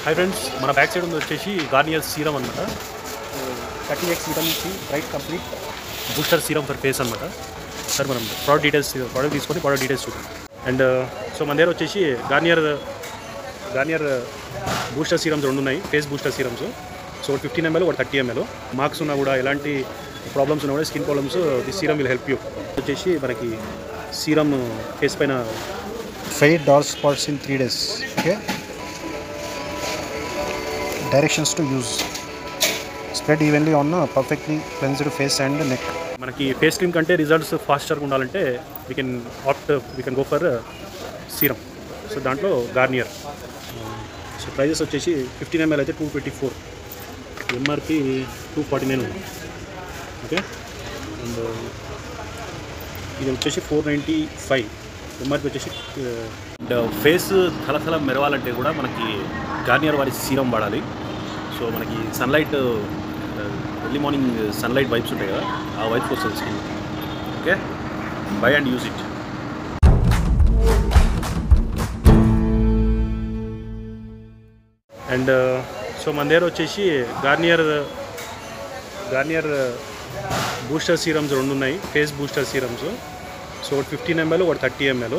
High friends मन back side वे Garnier serum अन्नमाट 30x vitamin C bright complete booster serum for face अन्नमाट sir మనం product తీసుకొని ప్రోడక్ట్ డీటెయిల్స్ చూద్దాం అండ్ సో మన దగ్గర వచ్చేసి గార్నియర్ బూస్టర్ సీరమ్స్ రెండు ఉన్నాయి face booster serums so 15 ml और 30 ml మార్క్స్ ఉన్నా కూడా ఎలాంటి ప్రాబ్లమ్స్ ఉన్నా కూడా skin problems this serum will help you వచ్చేసి మనకి సీరమ్ ఫేస్ పైన fade dark spots in 3 days okay directions to use spread evenly on a perfectly cleansed face and neck మనకి ఫేస్ క్రీమ్ కంటే రిజల్ట్స్ ఫాస్టర్గా ఉండాలంటే we can go for serum so దాంట్లో Garnier so prices వచ్చేసి 15 ml అయితే 224 MRP 249 ఉంది okay and ఇది వచ్చేసి 495 MRP వచ్చేసి అండ్ ఫేస్ తలతల మెరవాలంటే కూడా మనకి గార్నియర్ వారి సీరం వాడాలి సో మనకి sunlight early morning sunlight vibes ఉంటాయి కదా ఆ వైబ్స్ వస్తుంది skin okay by and use it and so మన దగ్గర వచ్చేసి గార్నియర్ బూస్టర్ సీరమ్స్ రెండు ఉన్నాయి face booster serums so 15 ml और 30 ml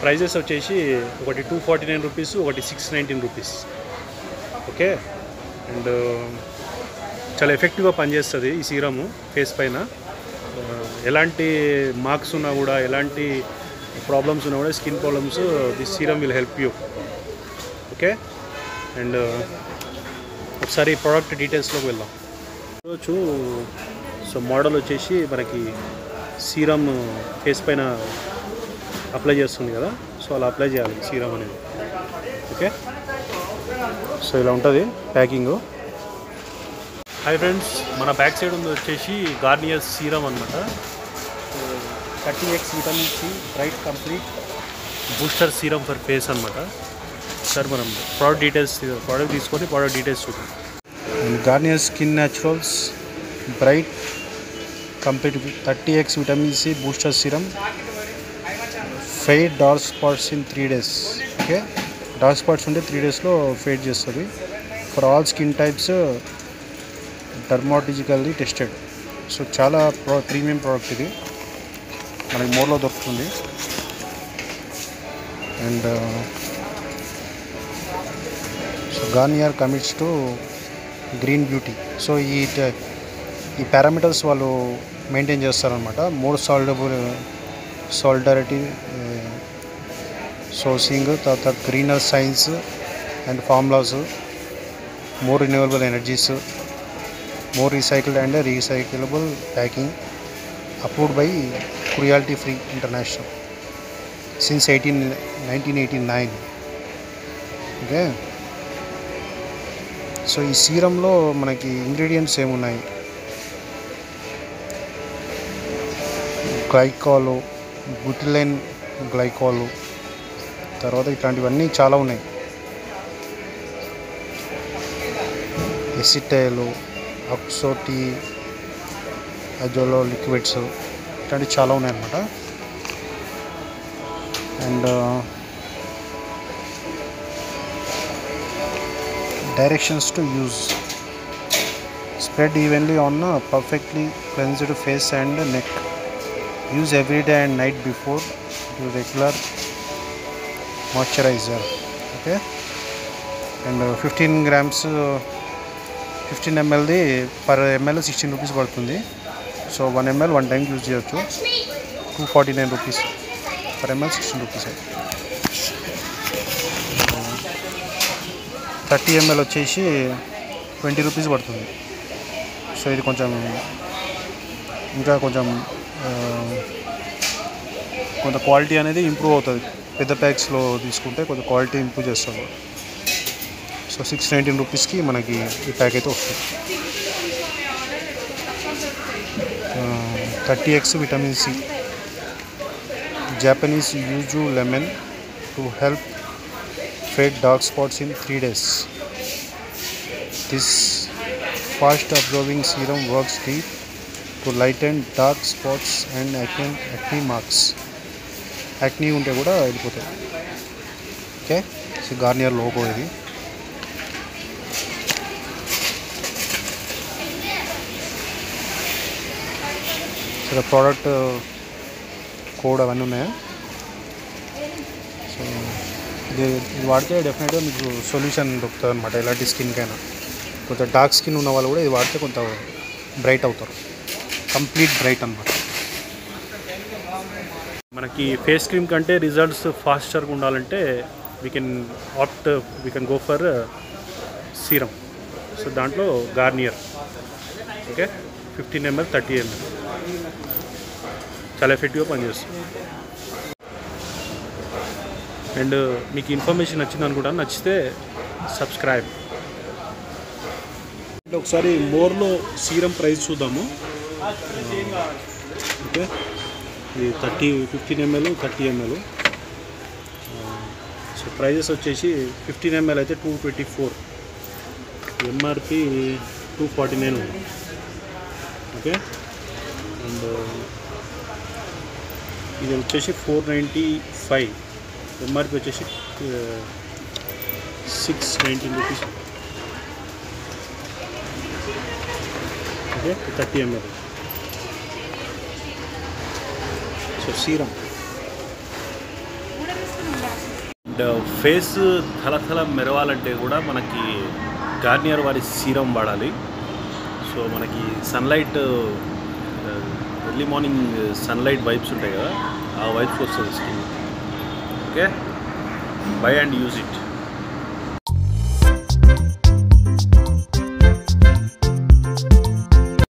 ప్రైజెస్ వచ్చేసి ఒకటి 249 రూపీస్ ఒకటి 619 రూపీస్ ఓకే అండ్ చాలా ఎఫెక్టివ్గా పనిచేస్తుంది ఈ సీరము ఫేస్ పైన ఎలాంటి మార్క్స్ ఉన్నా కూడా ఎలాంటి ప్రాబ్లమ్స్ ఉన్నా కూడా skin problems this serum will help you okay and ఒకసారి ప్రోడక్ట్ డీటెయిల్స్లోకి వెళ్దాం చూడవచ్చు సో మోడల్ వచ్చేసి మనకి సీరమ్ ఫేస్ పైన అప్లై చేస్తుంది కదా సో అలా అప్లై చేయాలి సీరమ్ అనేది ఓకే సో ఇలా ఉంటుంది ప్యాకింగ్ హాయ్ ఫ్రెండ్స్ మన బ్యాక్ సైడ్ ఉంది వచ్చేసి గార్నియర్ సీరమ్ అనమాట 30x vitamin C bright complete booster serum for face అనమాట సార్ మనం ప్రోడక్ట్ తీసుకొని ప్రోడక్ట్ డీటెయిల్స్ చూద్దాం Garnier skin naturals bright complete 30x vitamin C booster serum fade dark spots in 3 days okay dark spots ఉంటే 3 daysలో fade చేస్తుంది for all skin types dermatologically tested so చాలా premium product ఇది మనకి మోర్లో దొరుకుతుంది and so Garnier commits to green beauty so ఈ parameters వాళ్ళు మెయింటైన్ చేస్తారనమాట మోర్ సాలిడారిటీ సోర్సింగ్ తర్వాత greener science and formulas more renewable energies more recycled and recyclable packing approved by cruelty free international since 1989 okay so ఈ సీరంలో మనకి ingredients ఏమున్నాయి గ్లైకాలు బ్యూటిలైన్ గ్లైకాలు తర్వాత ఇట్లాంటివన్నీ చాలా ఉన్నాయి ఎసిటైలు అక్సోటీ అజోలో లిక్విడ్స్ ఇట్లాంటివి చాలా ఉన్నాయి అన్నమాట and directions to use spread evenly on a perfectly cleansed face and neck use every day and night before your regular moisturizer okay and 15 grams 15 ml the per ml 16 rupees పడుతుంది so 1 ml one time use చేయొచ్చు 249 rupees per ml 16 rupees 30 ml వచ్చేసి 20 rupees పడుతుంది so ఇది కొంచెం ఇంకా కొంచెం కొంత quality అనేది ఇంప్రూవ్ అవుతుంది పెద్ద ప్యాక్స్లో తీసుకుంటే కొంచెం క్వాలిటీ ఇంప్రూవ్ చేస్తారు సో 619 రూపీస్కి మనకి ఈ ప్యాక్ అయితే వస్తుంది 30x vitamin C Japanese yuzu lemon to help fade dark spots in 3 days. This fast absorbing serum works deep to lighten dark spots and acne marks. Acne unte kuda vellipotayi. Okay, so Garnier logo idi. ఇక్కడ product code అవన్నీ ఉన్నాయా. So ఇది వాడితే డెఫినెట్గా మీకు solution దొరుకుతుంది అనమాట. ఎలాంటి స్కిన్కైనా కొంచెం డార్క్ స్కిన్ ఉన్న వాళ్ళు కూడా ఇది వాడితే కొంత బ్రైట్ అవుతారు, కంప్లీట్ బ్రైట్ అనమాట. మనకి ఫేస్ క్రీమ్ కంటే రిజల్ట్స్ ఫాస్టర్గా ఉండాలంటే we can go for serum. So దాంట్లో గార్నియర్ ఓకే 15 ml 30 ml చాలా ఎఫెక్టివ్గా పనిచేస్తుంది. అండ్ మీకు ఇన్ఫర్మేషన్ నచ్చింది అనుకుంటాను. నచ్చితే సబ్స్క్రైబ్. ఒకసారి మోర్లో సీరం ప్రైస్ చూద్దాము. ఓకే ఇది 15 ml 30 ml. సో ప్రైజెస్ వచ్చేసి 15 ml అయితే 224, ఎంఆర్పి 249 ఉంది. ఓకే అండ్ ఇది వచ్చేసి 495, ఎంఆర్పి వచ్చేసి 619 rupees. Okay 30 ml. So serum and face తల మెరవాలంటే కూడా మనకి గార్నియర్ వారి సీరం వాడాలి. సో మనకి sunlight early morning sunlight vibes ఉంటాయి కదా, ఆ వైబ్స్ వస్తుంది skin. Okay by and use it.